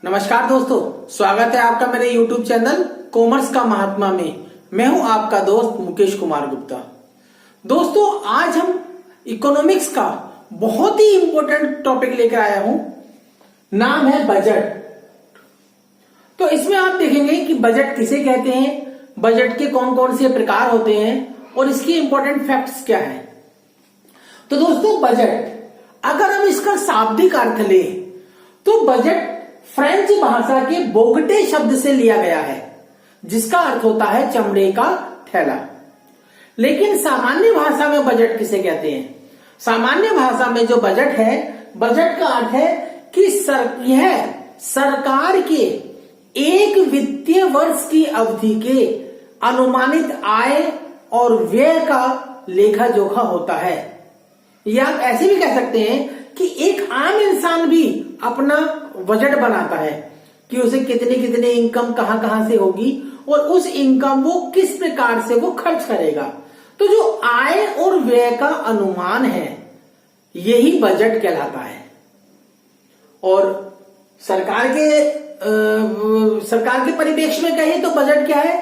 नमस्कार दोस्तों, स्वागत है आपका मेरे YouTube चैनल कॉमर्स का महात्मा में। मैं हूं आपका दोस्त मुकेश कुमार गुप्ता। दोस्तों, आज हम इकोनॉमिक्स का बहुत ही इंपॉर्टेंट टॉपिक लेकर आया हूं। नाम है बजट। तो इसमें आप देखेंगे कि बजट किसे कहते हैं, बजट के कौन कौन से प्रकार होते हैं और इसकी इंपॉर्टेंट फैक्ट्स क्या है। तो दोस्तों, बजट अगर हम इसका शाब्दिक अर्थ लें तो बजट फ्रेंच भाषा के बोगटे शब्द से लिया गया है, जिसका अर्थ होता है चमड़े का थैला। लेकिन सामान्य भाषा में बजट किसे कहते हैं? सामान्य भाषा में जो बजट है, बजट का अर्थ है कि यह सरकार के एक वित्तीय वर्ष की अवधि के अनुमानित आय और व्यय का लेखा जोखा होता है। या आप ऐसे भी कह सकते हैं कि एक आम इंसान भी अपना बजट बनाता है कि उसे कितने कितने इनकम कहां कहां से होगी और उस इनकम वो किस प्रकार से वो खर्च करेगा। तो जो आय और व्यय का अनुमान है, यही बजट कहलाता है। और सरकार के परिप्रेक्ष्य में कहें तो बजट क्या है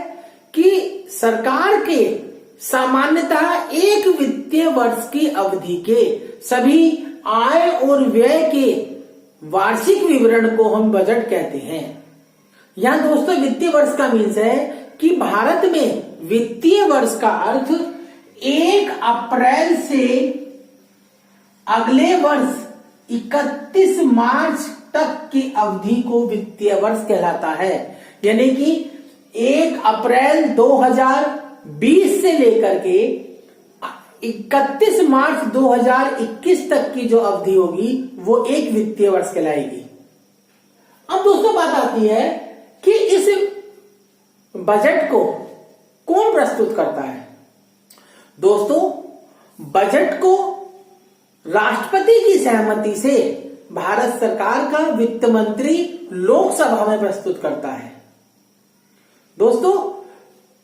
कि सरकार के सामान्यतः एक वित्तीय वर्ष की अवधि के सभी आय और व्यय के वार्षिक विवरण को हम बजट कहते हैं। यहां दोस्तों, वित्तीय वर्ष का मीन्स है कि भारत में वित्तीय वर्ष का अर्थ 1 अप्रैल से अगले वर्ष 31 मार्च तक की अवधि को वित्तीय वर्ष कहलाता है। यानी कि 1 अप्रैल 2020 से लेकर के 31 मार्च 2021 तक की जो अवधि होगी वो एक वित्तीय वर्ष कहलाएगी। अब दोस्तों, बात आती है कि इस बजट को कौन प्रस्तुत करता है। दोस्तों, बजट को राष्ट्रपति की सहमति से भारत सरकार का वित्त मंत्री लोकसभा में प्रस्तुत करता है। दोस्तों,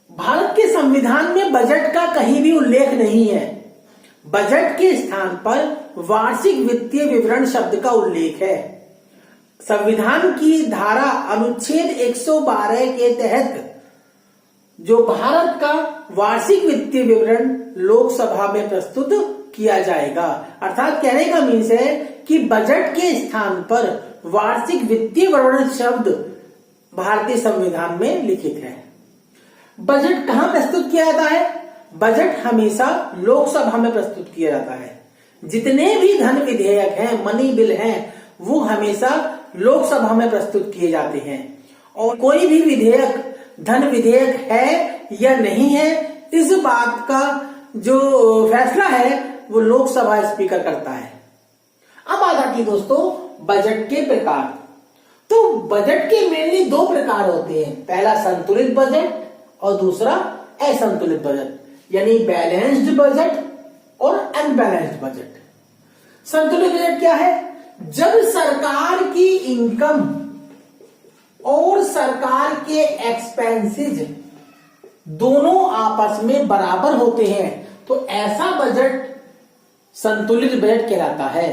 भारत के संविधान में बजट का कहीं भी उल्लेख नहीं है। बजट के स्थान पर वार्षिक वित्तीय विवरण शब्द का उल्लेख है। संविधान की धारा अनुच्छेद 112 के तहत जो भारत का वार्षिक वित्तीय विवरण लोकसभा में प्रस्तुत किया जाएगा। अर्थात कहने का मीन्स है कि बजट के स्थान पर वार्षिक वित्तीय विवरण शब्द भारतीय संविधान में लिखित है। बजट कहां प्रस्तुत किया जाता है? बजट हमेशा लोकसभा में प्रस्तुत किया जाता है। जितने भी धन विधेयक हैं, मनी बिल हैं, वो हमेशा लोकसभा में प्रस्तुत किए जाते हैं। और कोई भी विधेयक धन विधेयक है या नहीं है, इस बात का जो फैसला है वो लोकसभा स्पीकर करता है। अब आ जाती है दोस्तों बजट के प्रकार। तो बजट के मेनली 2 प्रकार होते हैं। पहला संतुलित बजट और दूसरा असंतुलित बजट, यानी बैलेंस्ड बजट और अनबैलेंस्ड बजट। संतुलित बजट क्या है? जब सरकार की इनकम और सरकार के एक्सपेंसेस दोनों आपस में बराबर होते हैं तो ऐसा बजट संतुलित बजट कहलाता है।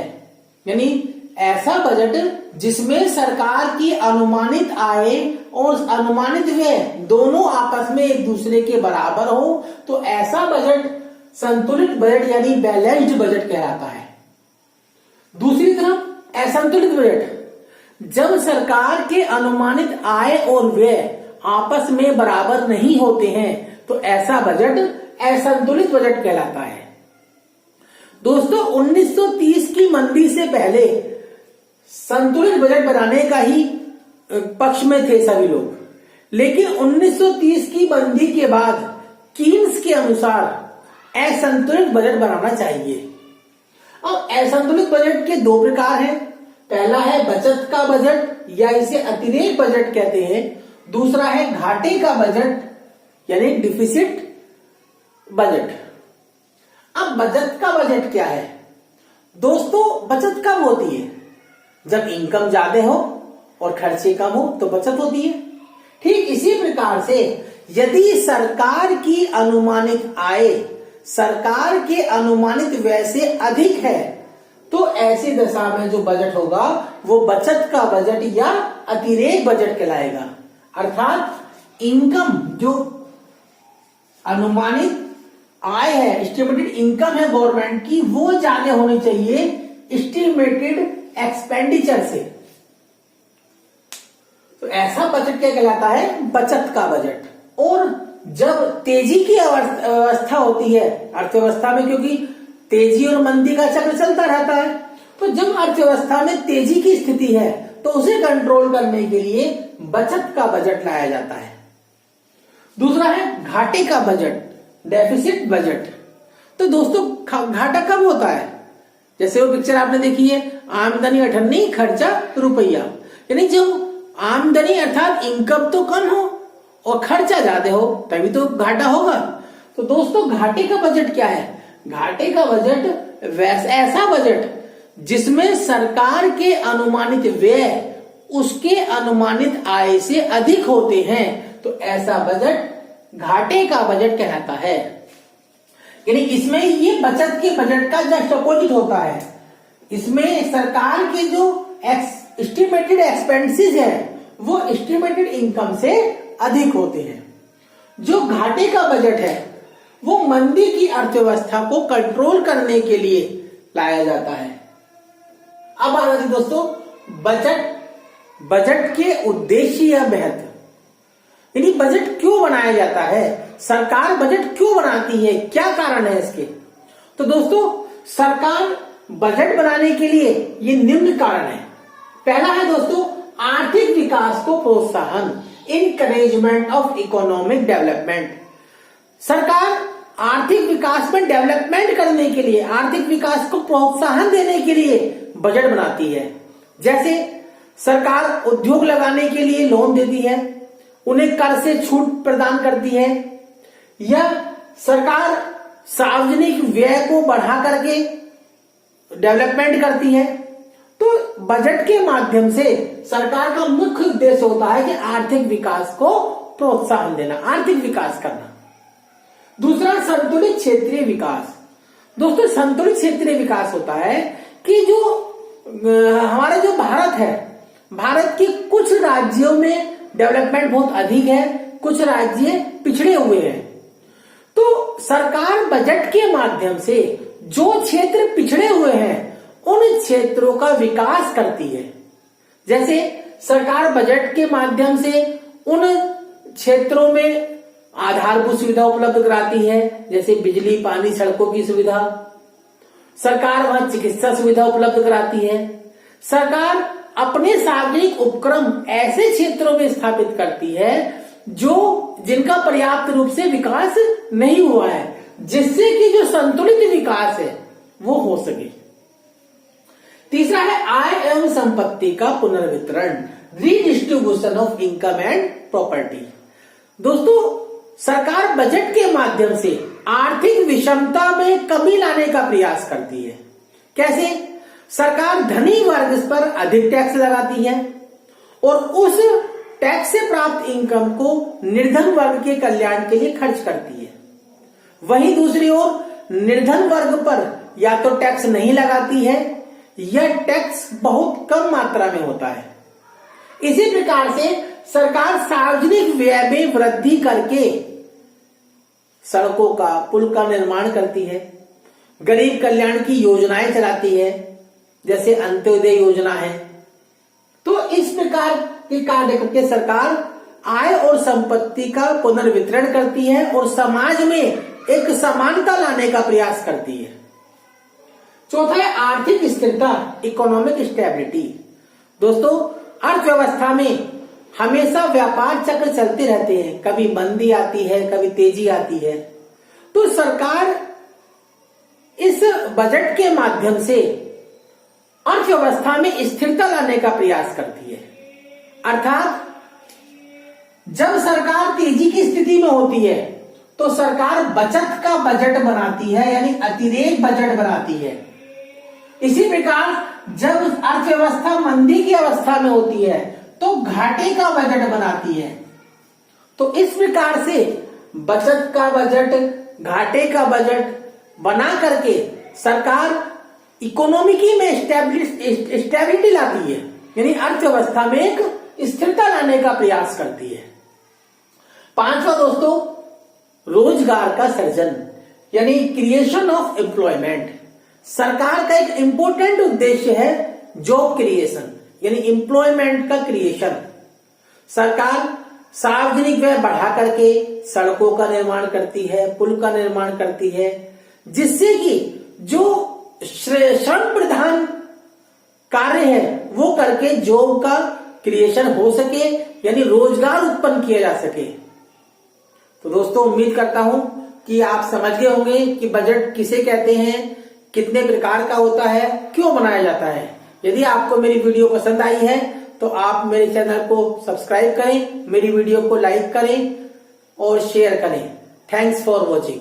यानी ऐसा बजट जिसमें सरकार की अनुमानित आय और अनुमानित व्यय दोनों आपस में एक दूसरे के बराबर हो तो ऐसा बजट संतुलित बजट यानी बैलेंस्ड बजट कहलाता है। दूसरी तरफ असंतुलित बजट, जब सरकार के अनुमानित आय और व्यय आपस में बराबर नहीं होते हैं तो ऐसा बजट असंतुलित बजट कहलाता है। दोस्तों, 1930 की मंदी से पहले संतुलित बजट बनाने का ही पक्ष में थे सभी लोग, लेकिन 1930 की मंदी के बाद कीन्स के अनुसार असंतुलित बजट बनाना चाहिए। अब असंतुलित बजट के 2 प्रकार हैं। पहला है बचत का बजट या इसे अतिरेक बजट कहते हैं। दूसरा है घाटे का बजट यानी डिफिसिट बजट। अब बचत का बजट क्या है? दोस्तों, बचत कब होती है? जब इनकम ज्यादा हो और खर्चे कम हो तो बचत होती है। ठीक इसी प्रकार से यदि सरकार की अनुमानित आय सरकार के अनुमानित व्यय से अधिक है तो ऐसी दशा में जो बजट होगा वो बचत का बजट या अतिरेक बजट कहलाएगा। अर्थात इनकम, जो अनुमानित आय है, एस्टिमेटेड इनकम है गवर्नमेंट की, वो ज्यादा होनी चाहिए एस्टिमेटेड एक्सपेंडिचर से। तो ऐसा बजट क्या कहलाता है? बचत का बजट। और जब तेजी की अवस्था होती है अर्थव्यवस्था में, क्योंकि तेजी और मंदी का चक्र चलता रहता है, तो जब अर्थव्यवस्था में तेजी की स्थिति है तो उसे कंट्रोल करने के लिए बचत का बजट लाया जाता है। दूसरा है घाटे का बजट, डेफिसिट बजट। तो दोस्तों घाटा कब होता है? जैसे वो पिक्चर आपने देखी है, आमदनी अठन्नी खर्चा रुपया, यानी जो आमदनी अर्थात इनकम तो कम हो और खर्चा ज्यादा हो तभी तो घाटा होगा। तो दोस्तों घाटे का बजट क्या है? घाटे का बजट ऐसा बजट जिसमें सरकार के अनुमानित व्यय उसके अनुमानित आय से अधिक होते हैं, तो ऐसा बजट घाटे का बजट कहलाता है। यानी इसमें ये बचत के बजट का जस्ट अपोजिट होता है। इसमें सरकार के जो एस्टिमेटेड एक्सपेंसेस है वो एस्टिमेटेड इनकम से अधिक होते हैं। जो घाटे का बजट है वो मंदी की अर्थव्यवस्था को कंट्रोल करने के लिए लाया जाता है। अब आ जाते दोस्तों बजट के उद्देश्य या महत्व, यानी बजट क्यों बनाया जाता है, सरकार बजट क्यों बनाती है, क्या कारण है इसके। तो दोस्तों सरकार बजट बनाने के लिए ये निम्न कारण है। पहला है दोस्तों आर्थिक विकास को प्रोत्साहन, इनकरेजमेंट ऑफ इकोनॉमिक डेवलपमेंट। सरकार आर्थिक विकास में डेवलपमेंट करने के लिए, आर्थिक विकास को प्रोत्साहन देने के लिए बजट बनाती है। जैसे सरकार उद्योग लगाने के लिए लोन देती है, उन्हें कर से छूट प्रदान करती है, या सरकार सार्वजनिक व्यय को बढ़ा करके डेवलपमेंट करती है। तो बजट के माध्यम से सरकार का मुख्य उद्देश्य होता है कि आर्थिक विकास को प्रोत्साहन देना, आर्थिक विकास करना। दूसरा संतुलित क्षेत्रीय विकास। दोस्तों संतुलित क्षेत्रीय विकास होता है कि जो हमारा जो भारत है, भारत के कुछ राज्यों में डेवलपमेंट बहुत अधिक है, कुछ राज्य पिछड़े हुए हैं। तो सरकार बजट के माध्यम से जो क्षेत्र पिछड़े हुए हैं उन क्षेत्रों का विकास करती है। जैसे सरकार बजट के माध्यम से उन क्षेत्रों में आधारभूत सुविधा उपलब्ध कराती है, जैसे बिजली, पानी, सड़कों की सुविधा। सरकार वहां चिकित्सा सुविधा उपलब्ध कराती है। सरकार अपने सार्वजनिक उपक्रम ऐसे क्षेत्रों में स्थापित करती है जिनका पर्याप्त रूप से विकास नहीं हुआ है, जिससे कि जो संतुलित विकास है वो हो सके। तीसरा है आय एवं संपत्ति का पुनर्वितरण, redistribution of income and property. दोस्तों सरकार बजट के माध्यम से आर्थिक विषमता में कमी लाने का प्रयास करती है। कैसे? सरकार धनी वर्ग पर अधिक टैक्स लगाती है और उस टैक्स से प्राप्त इनकम को निर्धन वर्ग के कल्याण के लिए खर्च करती है। वहीं दूसरी ओर निर्धन वर्ग पर या तो टैक्स नहीं लगाती है या टैक्स बहुत कम मात्रा में होता है। इसी प्रकार से सरकार सार्वजनिक व्यय में वृद्धि करके सड़कों का, पुल का निर्माण करती है, गरीब कल्याण की योजनाएं चलाती है, जैसे अंत्योदय योजना है। तो इस प्रकार के कार्य करके सरकार आय और संपत्ति का पुनर्वितरण करती है और समाज में एक समानता लाने का प्रयास करती है। चौथा है आर्थिक स्थिरता, इकोनॉमिक स्टेबिलिटी। दोस्तों अर्थव्यवस्था में हमेशा व्यापार चक्र चलते रहते हैं, कभी मंदी आती है, कभी तेजी आती है। तो सरकार इस बजट के माध्यम से अर्थव्यवस्था में स्थिरता लाने का प्रयास करती है। अर्थात जब सरकार तेजी की स्थिति में होती है तो सरकार बचत का बजट बनाती है, यानी अतिरेक बजट बनाती है। इसी प्रकार जब अर्थव्यवस्था मंदी की अवस्था में होती है तो घाटे का बजट बनाती है। तो इस प्रकार से बचत का बजट, घाटे का बजट बना करके सरकार इकोनॉमिकी में स्टेबिलिटी लाती है, यानी अर्थव्यवस्था में एक स्थिरता लाने का प्रयास करती है। पांचवा दोस्तों, रोजगार का सृजन यानी क्रिएशन ऑफ एम्प्लॉयमेंट। सरकार का एक इंपॉर्टेंट उद्देश्य है जॉब क्रिएशन यानी एम्प्लॉयमेंट का क्रिएशन। सरकार सार्वजनिक व्यय बढ़ा करके सड़कों का निर्माण करती है, पुल का निर्माण करती है, जिससे कि जो श्रम प्रधान कार्य है वो करके जॉब का क्रिएशन हो सके, यानी रोजगार उत्पन्न किया जा सके। तो दोस्तों उम्मीद करता हूं कि आप समझ गए होंगे कि बजट किसे कहते हैं, कितने प्रकार का होता है, क्यों बनाया जाता है। यदि आपको मेरी वीडियो पसंद आई है तो आप मेरे चैनल को सब्सक्राइब करें, मेरी वीडियो को लाइक करें और शेयर करें। Thanks for watching.